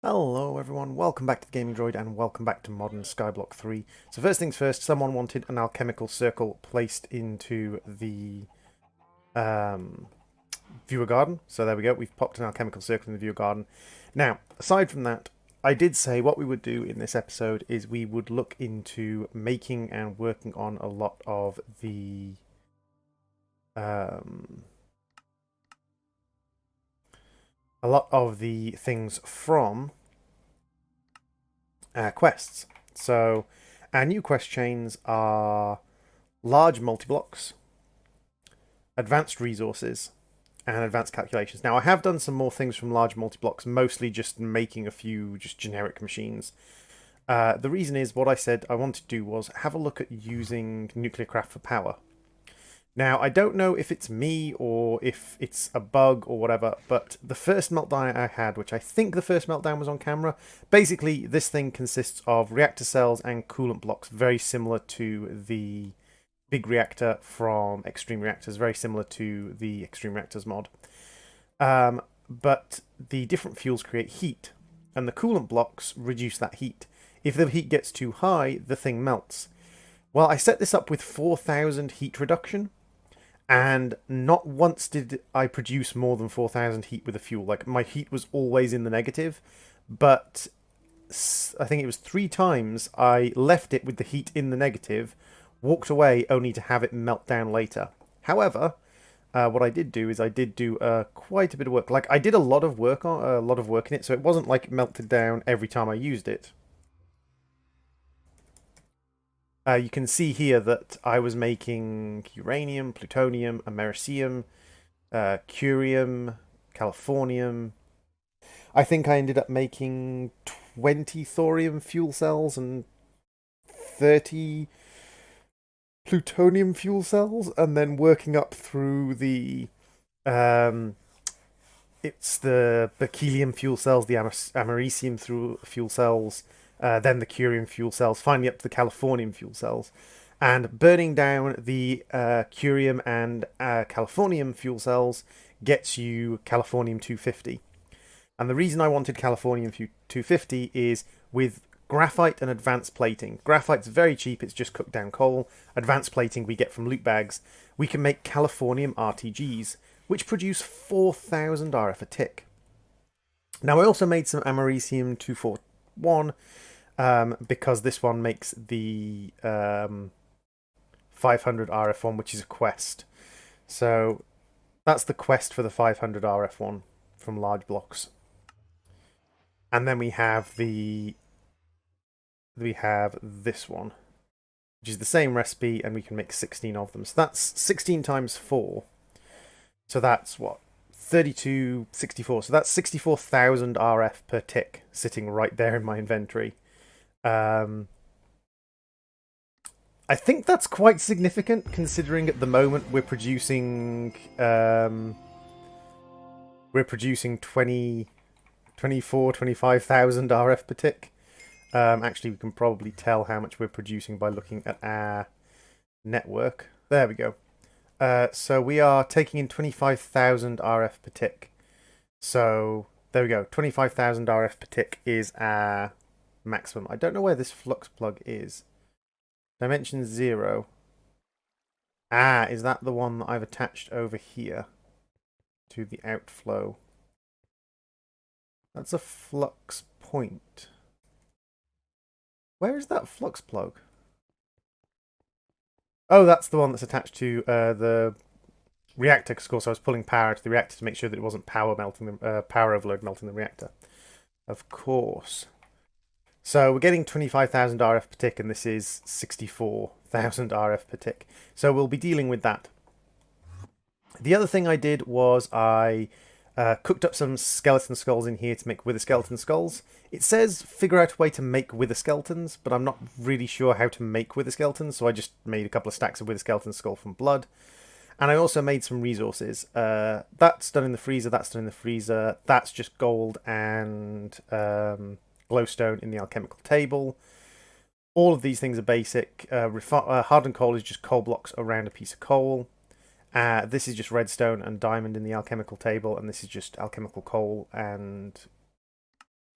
Hello everyone, welcome back to the Gaming Droid and welcome back to modern Skyblock 3. So first things first, someone wanted an alchemical circle placed into the viewer garden. So there we go, we've popped an alchemical circle in the viewer garden. Now, aside from that, I did say what we would do in this episode is we would look into making and working on a lot of the things from quests. So our new quest chains are large multi-blocks, advanced resources, and advanced calculations. Now I have done some more things from large multi-blocks, mostly just making a few just generic machines. The reason is what I said I wanted to do was have a look at using nuclear craft for power. Now, I don't know if it's me or if it's a bug or whatever, but the first meltdown I had, which I think the first meltdown was on camera, basically this thing consists of reactor cells and coolant blocks, very similar to the big reactor from Extreme Reactors, very similar to the Extreme Reactors mod. But the different fuels create heat, and the coolant blocks reduce that heat. If the heat gets too high, the thing melts. Well, I set this up with 4,000 heat reduction, and not once did I produce more than 4,000 heat with the fuel. Like, my heat was always in the negative, but I think it was 3 times I left it with the heat in the negative, walked away only to have it melt down later. However, what I did do is I did do quite a bit of work. Like, I did a lot of work in it, so it wasn't like it melted down every time I used it. You can see here that I was making uranium, plutonium, americium, curium, californium. I think I ended up making 20 thorium fuel cells and 30 plutonium fuel cells, and then working up through the it's the berkelium fuel cells, the americium through fuel cells, then the curium fuel cells, finally up to the californium fuel cells. And burning down the curium and californium fuel cells gets you californium 250. And the reason I wanted californium 250 is with graphite and advanced plating. Graphite's very cheap, it's just cooked down coal. Advanced plating we get from loot bags. We can make californium RTGs, which produce 4,000 RF a tick. Now, I also made some americium 241 because this one makes the 500 RF one, which is a quest. So that's the quest for the 500 RF one from large blocks. And then we have this one, which is the same recipe, and we can make 16 of them. So that's 16 times 4. So that's what? 32, 64. So that's 64,000 RF per tick sitting right there in my inventory. I think that's quite significant considering at the moment we're producing 20, 24, 25,000 RF per tick. Actually, we can probably tell how much we're producing by looking at our network. There we go. So we are taking in 25,000 RF per tick. So there we go. 25,000 RF per tick is our maximum. I don't know where this flux plug is. Dimension 0. Ah, is that the one that I've attached over here to the outflow? That's a flux point. Where is that flux plug? Oh, that's the one that's attached to the reactor. Because of course I was pulling power out of the reactor to make sure that it wasn't power overload melting the reactor. Of course. So we're getting 25,000 RF per tick, and this is 64,000 RF per tick. So we'll be dealing with that. The other thing I did was I cooked up some skeleton skulls in here to make wither skeleton skulls. It says figure out a way to make wither skeletons, but I'm not really sure how to make wither skeletons, so I just made a couple of stacks of wither skeleton skull from blood. And I also made some resources. That's done in the freezer, that's done in the freezer. That's just gold and glowstone in the alchemical table. All of these things are basic. Hardened coal is just coal blocks around a piece of coal. This is just redstone and diamond in the alchemical table, and this is just alchemical coal and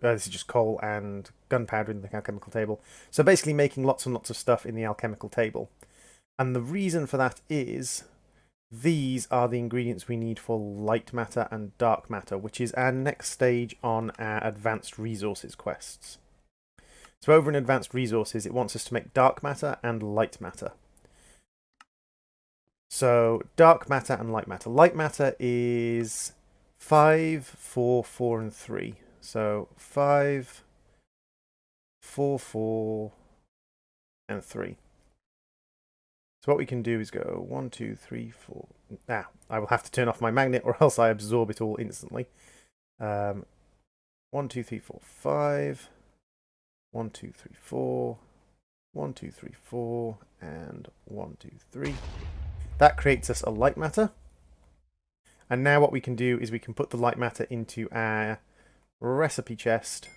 This is just coal and gunpowder in the alchemical table. So basically making lots and lots of stuff in the alchemical table. And the reason for that is these are the ingredients we need for light matter and dark matter, which is our next stage on our advanced resources quests. So over in advanced resources, it wants us to make dark matter and light matter. So dark matter and light matter. Light matter is 5, 4, 4, and 3. So 5, 4, 4, and 3. So what we can do is go 1, 2, 3, 4. I will have to turn off my magnet or else I absorb it all instantly. 1, 2, 3, 4, 5. 1, 2, 3, 4. 1, 2, 3, 4. And 1, 2, 3. That creates us a light matter. And now what we can do is we can put the light matter into our recipe chest.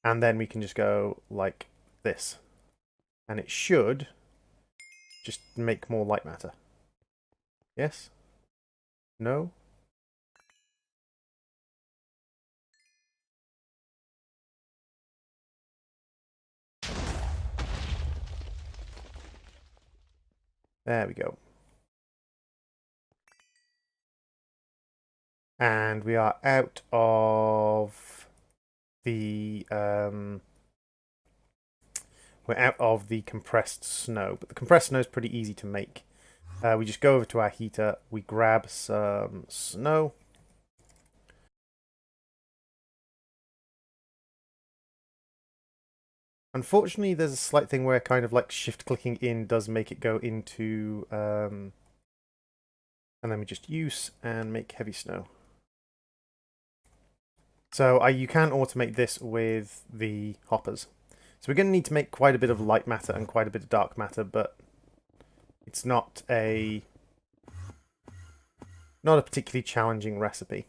And then we can just go like this. And it should just make more light matter. Yes? No? There we go. And we are out of the we're out of the compressed snow, but the compressed snow is pretty easy to make. We just go over to our heater, we grab some snow. Unfortunately, there's a slight thing where kind of like shift clicking in does make it go into and then we just use and make heavy snow. So you can automate this with the hoppers. So we're going to need to make quite a bit of light matter and quite a bit of dark matter, but it's not a particularly challenging recipe.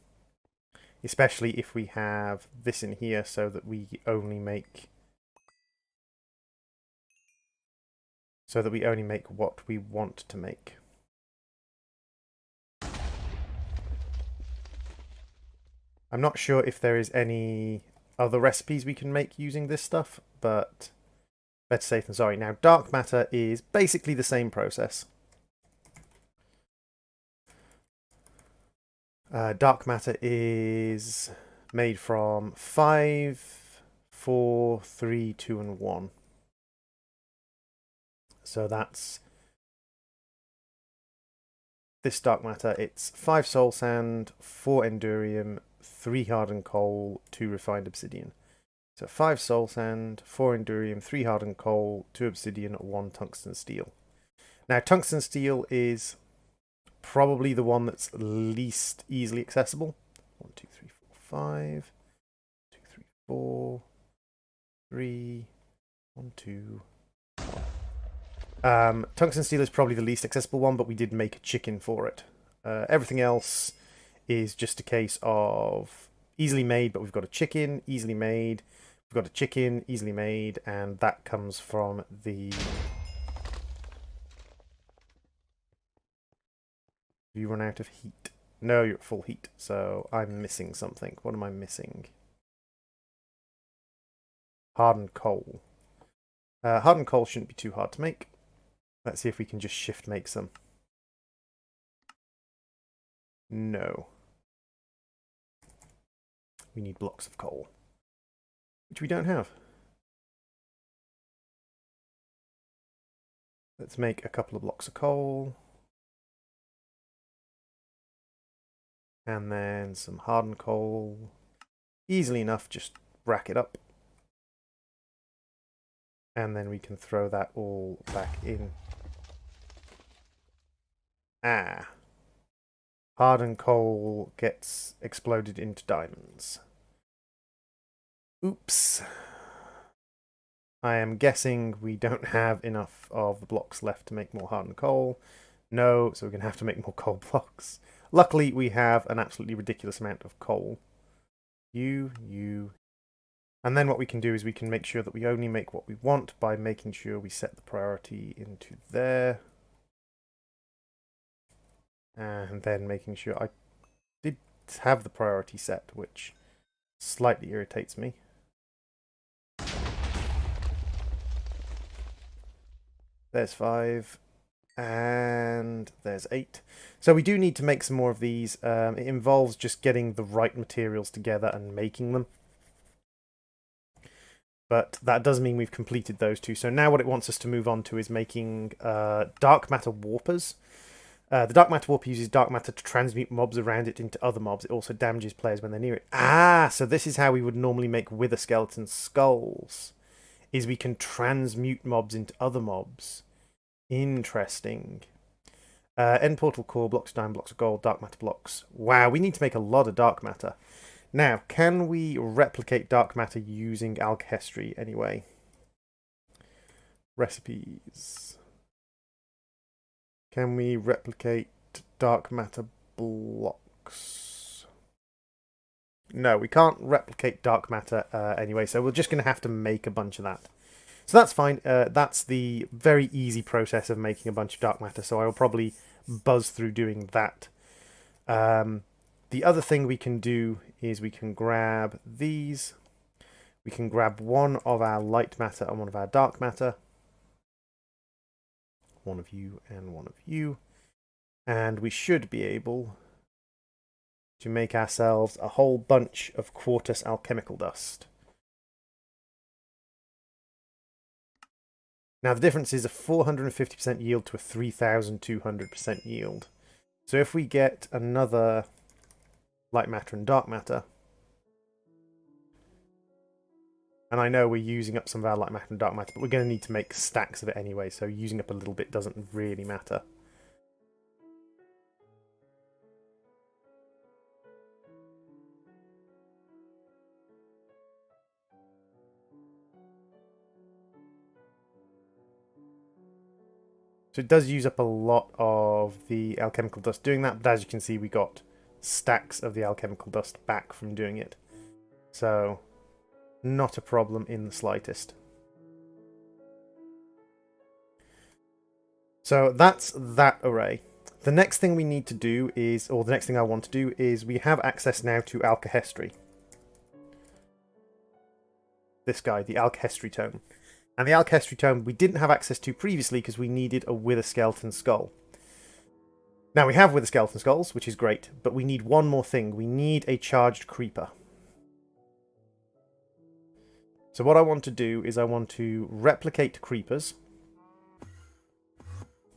Especially if we have this in here so that we only make what we want to make. I'm not sure if there is any other recipes we can make using this stuff, but better safe than sorry. Now, dark matter is basically the same process. Dark matter is made from 5, 4, 3, 2, and 1. So that's this dark matter. It's 5 soul sand, 4 endurium, 3 hardened coal, 2 refined obsidian. So 5 soul sand, 4 endurium, 3 hardened coal, 2 obsidian, 1 tungsten steel. Now, tungsten steel is probably the one that's least easily accessible. 1, 2, 3, 4, 5. 2, 3, 4. 3. 1, 2. Tungsten steel is probably the least accessible one, but we did make a chicken for it. Everything else is just a case of easily made, but we've got a chicken, easily made. We've got a chicken, easily made, and that comes from the... You run out of heat. No, you're at full heat, so I'm missing something. What am I missing? Hardened coal. Hardened coal shouldn't be too hard to make. Let's see if we can just shift make some. No. We need blocks of coal, which we don't have. Let's make a couple of blocks of coal. And then some hardened coal. Easily enough, just rack it up. And then we can throw that all back in. Hardened coal gets exploded into diamonds. Oops. I am guessing we don't have enough of the blocks left to make more hardened coal. No, so we're going to have to make more coal blocks. Luckily, we have an absolutely ridiculous amount of coal. And then what we can do is we can make sure that we only make what we want by making sure we set the priority into there. And then making sure I did have the priority set, which Slightly irritates me. There's 5. And there's 8. So we do need to make some more of these. It involves just getting the right materials together and making them. But that does mean we've completed those 2. So now what it wants us to move on to is making dark matter warpers. The dark matter warper uses dark matter to transmute mobs around it into other mobs. It also damages players when they're near it. Ah, so this is how we would normally make wither skeleton skulls. Is we can transmute mobs into other mobs. Interesting. End portal core blocks, diamond blocks of gold, dark matter blocks. Wow, we need to make a lot of dark matter. Now, can we replicate dark matter using alchemy anyway? Recipes. Can we replicate dark matter blocks? No, we can't replicate dark matter anyway, so we're just going to have to make a bunch of that. So that's fine. That's the very easy process of making a bunch of dark matter, so I will probably buzz through doing that. The other thing we can do is we can grab these. We can grab one of our light matter and one of our dark matter. One of you and one of you. And we should be able to make ourselves a whole bunch of quartz alchemical dust. Now the difference is a 450% yield to a 3200% yield. So if we get another light matter and dark matter, and I know we're using up some of our light matter and dark matter, but we're going to need to make stacks of it anyway, so using up a little bit doesn't really matter. So it does use up a lot of the alchemical dust doing that, but as you can see, we got stacks of the alchemical dust back from doing it. So, not a problem in the slightest. So that's that array. The next thing we need to do is, or the next thing I want to do is, we have access now to alchemy. This guy, the alchemy tome. And the alchemy tome we didn't have access to previously because we needed a wither skeleton skull. Now we have wither skeleton skulls, which is great, but we need one more thing. We need a charged creeper. So what I want to do is I want to replicate creepers.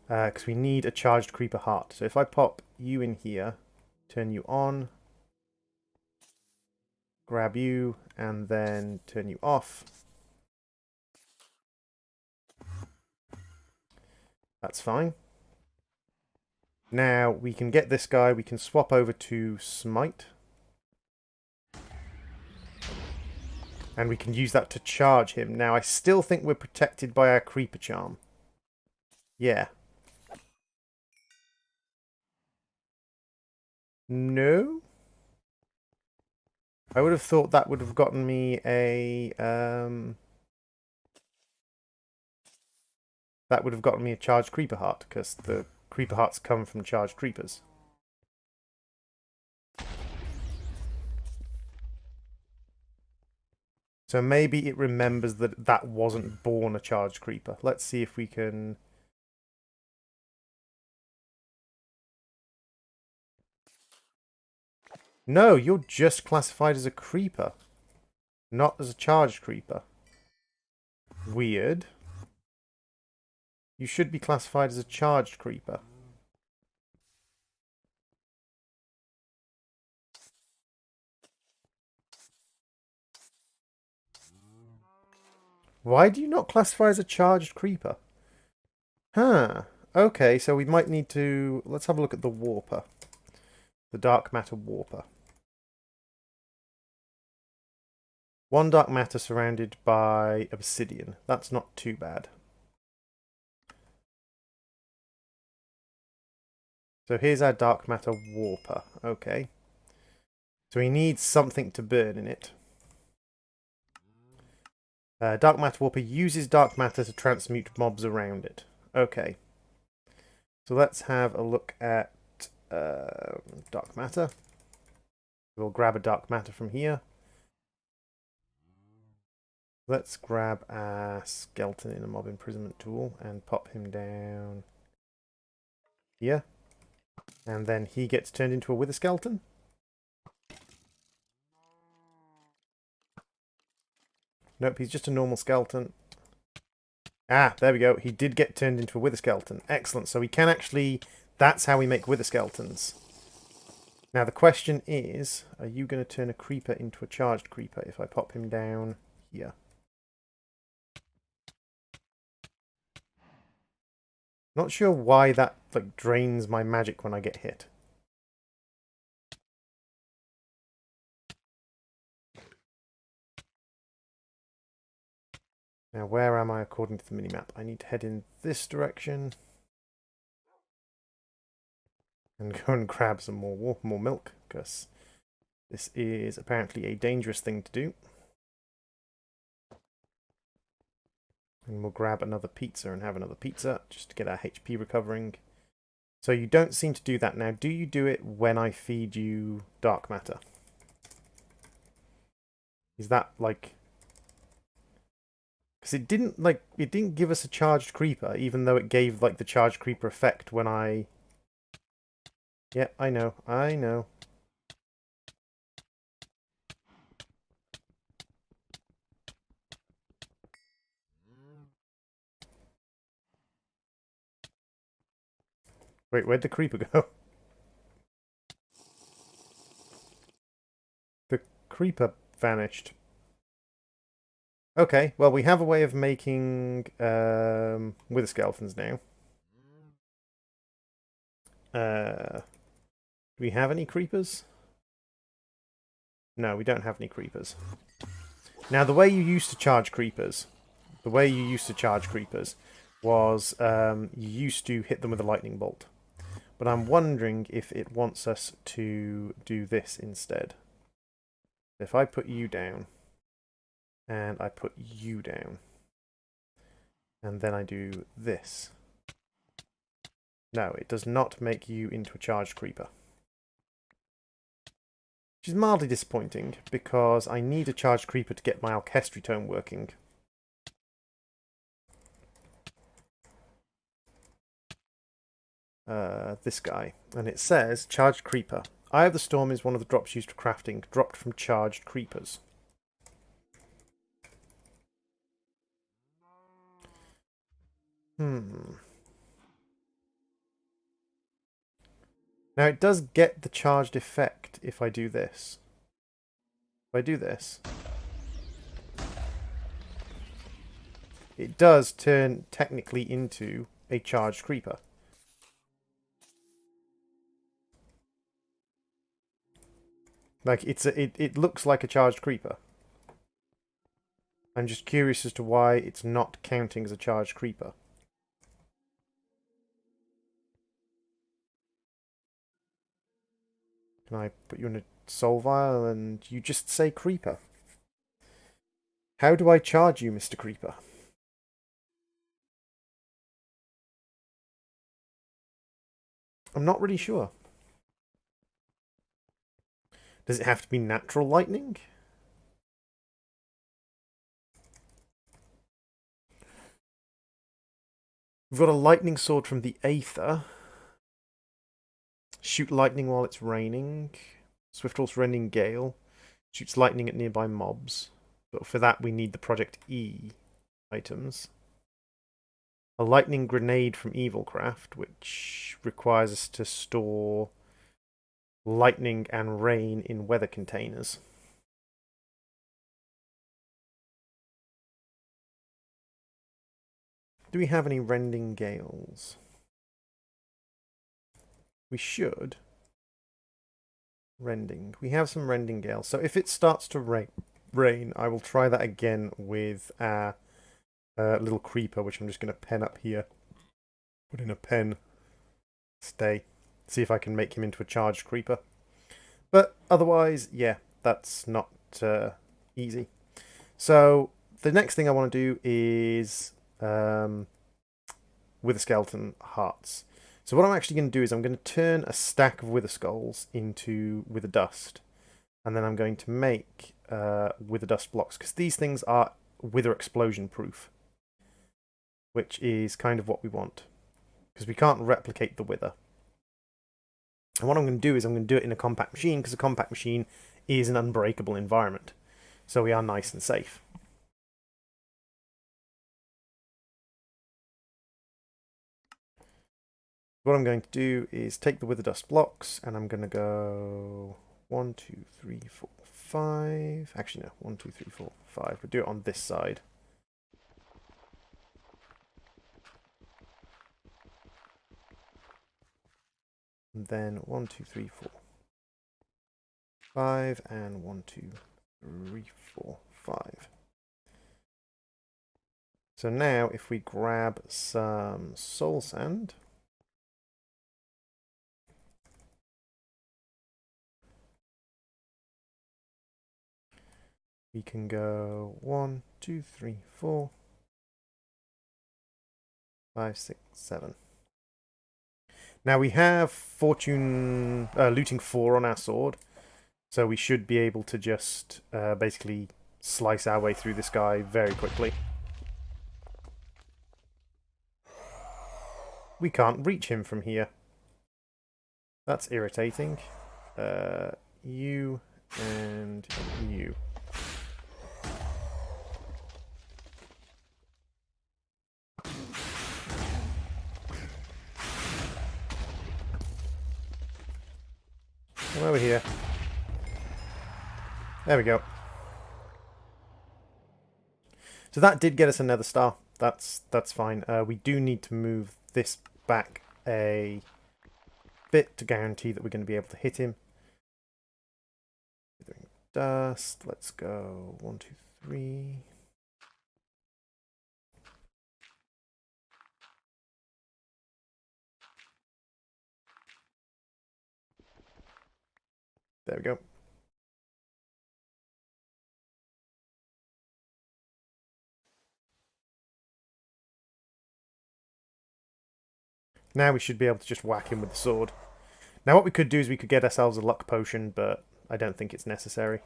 Because we need a charged creeper heart. So if I pop you in here, turn you on, grab you, and then turn you off. That's fine. Now we can get this guy, we can swap over to Smite. And we can use that to charge him. Now I still think we're protected by our creeper charm. Yeah. No? I would have thought that would have gotten me a that would have gotten me a charged creeper heart, because the creeper hearts come from charged creepers. So maybe it remembers that that wasn't born a charged creeper. Let's see if we can... No, you're just classified as a creeper, not as a charged creeper. Weird. You should be classified as a charged creeper. Why do you not classify as a charged creeper? Huh. Okay, so we might need to... Let's have a look at the warper. The dark matter warper. One dark matter surrounded by obsidian. That's not too bad. So here's our dark matter warper. Okay. So we need something to burn in it. Dark matter warper uses dark matter to transmute mobs around it. Okay. So let's have a look at dark matter. We'll grab a dark matter from here. Let's grab a skeleton in a mob imprisonment tool and pop him down here. And then he gets turned into a wither skeleton. Nope, he's just a normal skeleton. Ah, there we go. He did get turned into a wither skeleton. Excellent. So we can actually... That's how we make wither skeletons. Now the question is, are you going to turn a creeper into a charged creeper if I pop him down here? Not sure why that like drains my magic when I get hit. Now where am I according to the minimap? I need to head in this direction. And go and grab some more milk, because this is apparently a dangerous thing to do. And we'll grab another pizza and have another pizza, just to get our HP recovering. So you don't seem to do that now. Do you do it when I feed you dark matter? Is that like... Because it didn't give us a charged creeper, even though it gave like the charged creeper effect when I... Yeah, I know. Wait, where'd the creeper go? The creeper vanished. Okay, well we have a way of making wither skeletons now. Do we have any creepers? No, we don't have any creepers. Now, the way you used to charge creepers, was you used to hit them with a lightning bolt. But I'm wondering if it wants us to do this instead. If I put you down, and I put you down, and then I do this. No, it does not make you into a charged creeper. Which is mildly disappointing, because I need a charged creeper to get my alchemy tome working. This guy. And it says, charged creeper. Eye of the Storm is one of the drops used for crafting, dropped from charged creepers. Now it does get the charged effect if I do this. If I do this, it does turn technically into a charged creeper. Like it looks like a charged creeper. I'm just curious as to why it's not counting as a charged creeper. Can I put you in a soul vial and you just say creeper? How do I charge you, Mr. Creeper? I'm not really sure. Does it have to be natural lightning? We've got a lightning sword from the Aether. Shoot lightning while it's raining. Swift Horse Rending Gale. Shoots lightning at nearby mobs. But for that we need the Project E items. A lightning grenade from Evilcraft, which requires us to store lightning and rain in weather containers. Do we have any rending gales? We should. Rending. We have some rending gales. So if it starts to rain, I will try that again with our little creeper, which I'm just going to pen up here. Put in a pen. Stay. See if I can make him into a charged creeper. But otherwise, yeah, that's not easy. So the next thing I want to do is wither skeleton hearts. So what I'm actually going to do is I'm going to turn a stack of wither skulls into wither dust. And then I'm going to make wither dust blocks, because these things are wither explosion proof, which is kind of what we want, because we can't replicate the wither. And what I'm going to do is I'm going to do it in a compact machine, because a compact machine is an unbreakable environment. So we are nice and safe. What I'm going to do is take the wither dust blocks, and I'm going to go 1, 2, 3, 4, 5. Actually, no, 1, 2, 3, 4, 5. We'll do it on this side. And then 1, 2, 3, 4, 5, and 1, 2, 3, 4, 5. So now if we grab some soul sand, we can go 1, 2, 3, 4, 5, 6, 7. Now we have fortune looting 4 on our sword, so we should be able to just basically slice our way through this guy very quickly. We can't reach him from here. That's irritating. You and you. Come over here. There we go. So that did get us another star. That's fine. We do need to move this back a bit to guarantee that we're going to be able to hit him. Withering dust. Let's go 1, 2, 3. There we go. Now we should be able to just whack him with the sword. Now what we could do is we could get ourselves a luck potion, but I don't think it's necessary.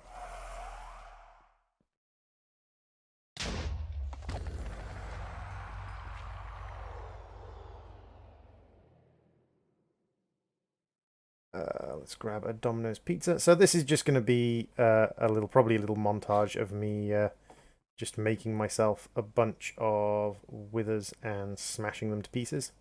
Let's grab a Domino's pizza. So this is just going to be probably a little montage of me just making myself a bunch of withers and smashing them to pieces.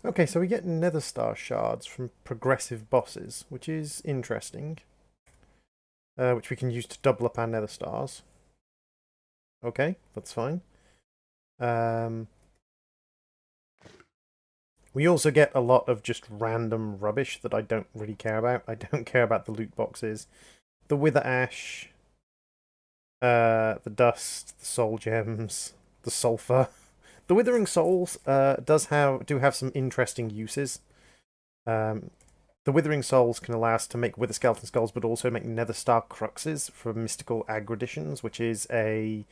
Okay, so we get nether star shards from progressive bosses, which is interesting. Which we can use to double up our nether stars. Okay, that's fine. We also get a lot of just random rubbish that I don't really care about. I don't care about the loot boxes. The wither ash, the dust, the soul gems, the sulfur. The withering souls do have some interesting uses. The withering souls can allow us to make wither skeleton skulls, but also make nether star cruxes for mystical aggreditions, which is a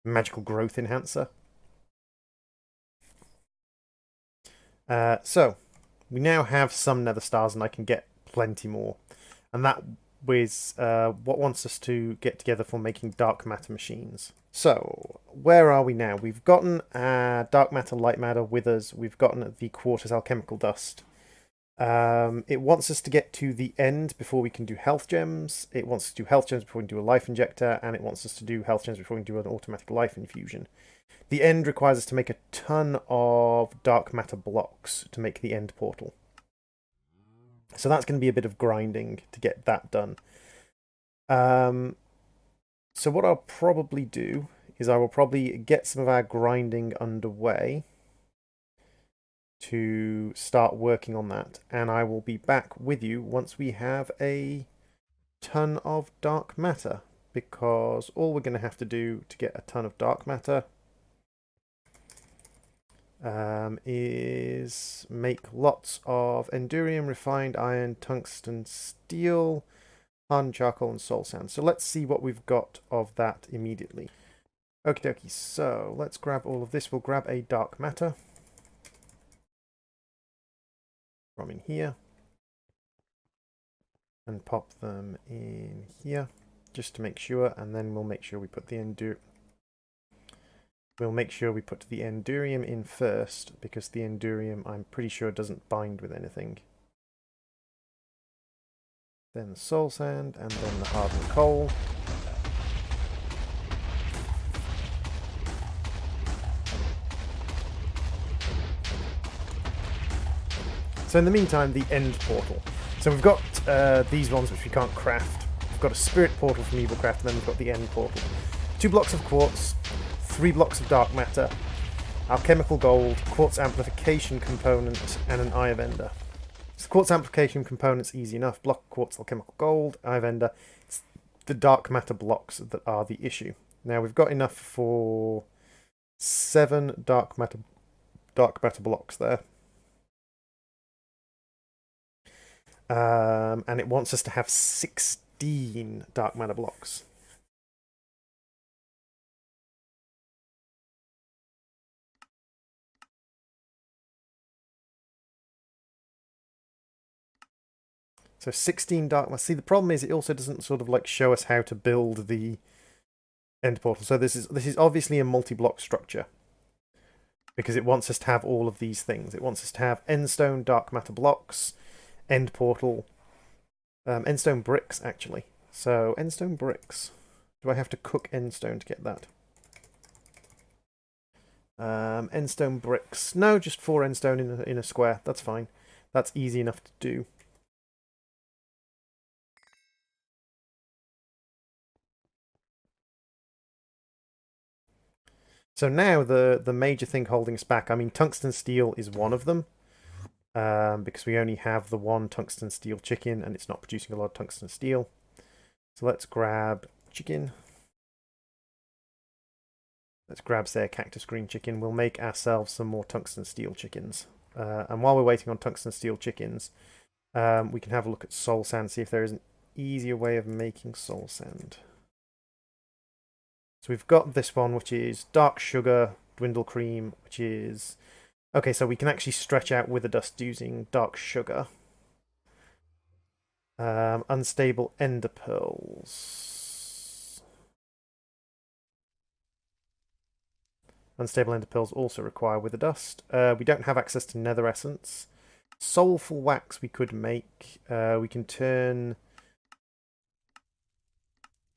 magical growth enhancer. So we now have some nether stars, and I can get plenty more. And that was what wants us to get together for making dark matter machines. So where are we now? We've gotten dark matter, light matter, withers. We've gotten the quartz alchemical dust. It wants us to get to the end before we can do health gems. It wants us to do health gems before we can do a life injector, and it wants us to do health gems before we can do an automatic life infusion. The end requires us to make a ton of dark matter blocks to make the end portal. So that's going to be a bit of grinding to get that done. So what I'll probably do is I will probably get some of our grinding underway to start working on that. And I will be back with you once we have a ton of dark matter. Because all we're going to have to do to get a ton of dark matter is make lots of endurium, refined iron, tungsten, steel, hardened charcoal, and soul sand. So let's see what we've got of that immediately. Okie dokie, so let's grab all of this. We'll grab a dark matter from in here and pop them in here just to make sure, and then we'll make sure we put the endurium in first, because the endurium, I'm pretty sure, doesn't bind with anything. Then the soul sand, and then the hardened coal. So in the meantime, the end portal. So we've got these ones which we can't craft. We've got a spirit portal from Evilcraft, and then we've got the end portal. 2 blocks of quartz, 3 blocks of dark matter, alchemical gold, quartz amplification component, and an eye vendor. So the quartz amplification component's easy enough. Block quartz, alchemical gold, eye vendor. It's the dark matter blocks that are the issue. Now we've got enough for 7 dark matter blocks there. And it wants us to have 16 dark matter blocks. So 16 dark matter. See, the problem is it also doesn't sort of like show us how to build the end portal. So this is obviously a multi-block structure, because it wants us to have all of these things. It wants us to have endstone dark matter blocks, end portal, endstone bricks actually. So endstone bricks. Do I have to cook endstone to get that? Endstone bricks. No, just 4 endstone in a square. That's fine. That's easy enough to do. So now the major thing holding us back, I mean, tungsten steel is one of them, because we only have the 1 tungsten steel chicken and it's not producing a lot of tungsten steel. So let's grab chicken. Let's grab, say, a cactus green chicken. We'll make ourselves some more tungsten steel chickens. And while we're waiting on tungsten steel chickens, we can have a look at soul sand, see if there is an easier way of making soul sand. So we've got this one, which is dark sugar, dwindle cream, which is... Okay, so we can actually stretch out wither dust using dark sugar. Unstable ender pearls. Unstable ender pearls also require wither dust. We don't have access to nether essence. Soulful wax we could make. We can turn...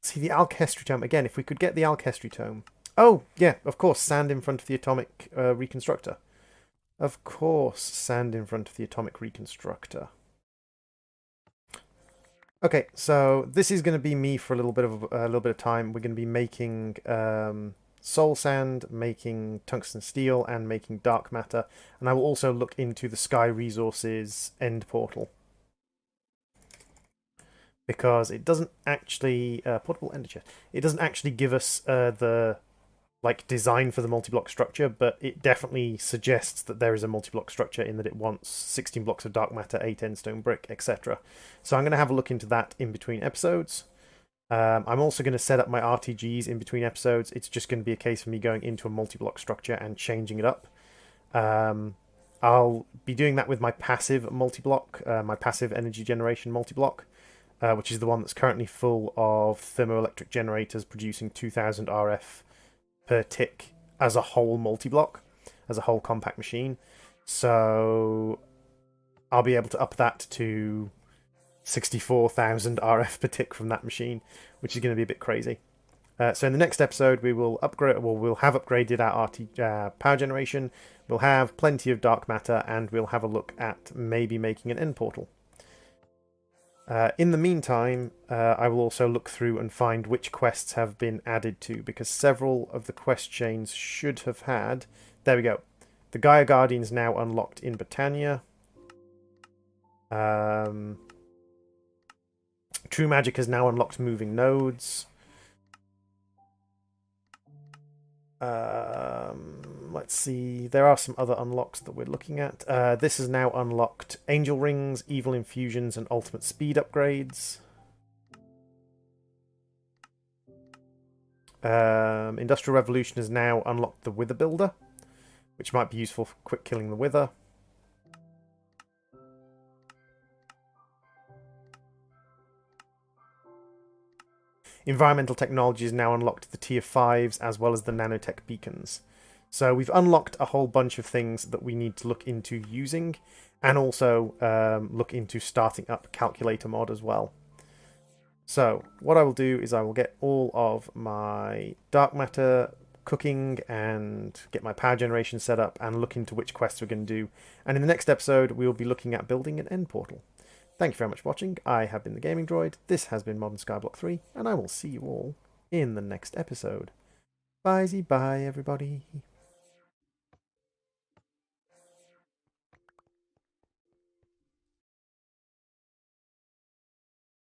See, the alchemy tome. Again, if we could get the alchemy tome, Oh, yeah, of course, sand in front of the atomic reconstructor. Of course, sand in front of the atomic reconstructor. Okay, so this is going to be me for a little bit of time. We're going to be making soul sand, making tungsten steel, and making dark matter. And I will also look into the Sky Resources end portal, because it doesn't actually portable ender chest. It doesn't actually give us the like design for the multi-block structure, but it definitely suggests that there is a multi-block structure in that it wants 16 blocks of dark matter, 8 endstone brick, etc. So I'm going to have a look into that in between episodes. I'm also going to set up my RTGs in between episodes. It's just going to be a case of me going into a multi-block structure and changing it up. I'll be doing that with my passive multi-block, my passive energy generation multi-block, which is the one that's currently full of thermoelectric generators producing 2000 RF per tick as a whole multi-block, as a whole compact machine. So I'll be able to up that to 64,000 RF per tick from that machine, which is going to be a bit crazy. So in the next episode, we will upgrade. Well, we'll have upgraded our power generation. We'll have plenty of dark matter, and we'll have a look at maybe making an end portal. In the meantime, I will also look through and find which quests have been added to, because several of the quest chains should have had... There we go. The Gaia Guardian's now unlocked in Britannia. True Magic has now unlocked moving nodes. Let's see. There are some other unlocks that we're looking at. This has now unlocked Angel Rings, Evil Infusions, and Ultimate Speed upgrades. Industrial Revolution has now unlocked the Wither Builder, which might be useful for quick killing the Wither. Environmental Technology has now unlocked the Tier 5s as well as the nanotech beacons. So we've unlocked a whole bunch of things that we need to look into using, and also look into starting up Calculator mod as well. So what I will do is I will get all of my dark matter cooking and get my power generation set up and look into which quests we're going to do. And in the next episode, we will be looking at building an end portal. Thank you very much for watching. I have been the Gaming Droid. This has been Modern Skyblock 3, and I will see you all in the next episode. Bye-bye, everybody.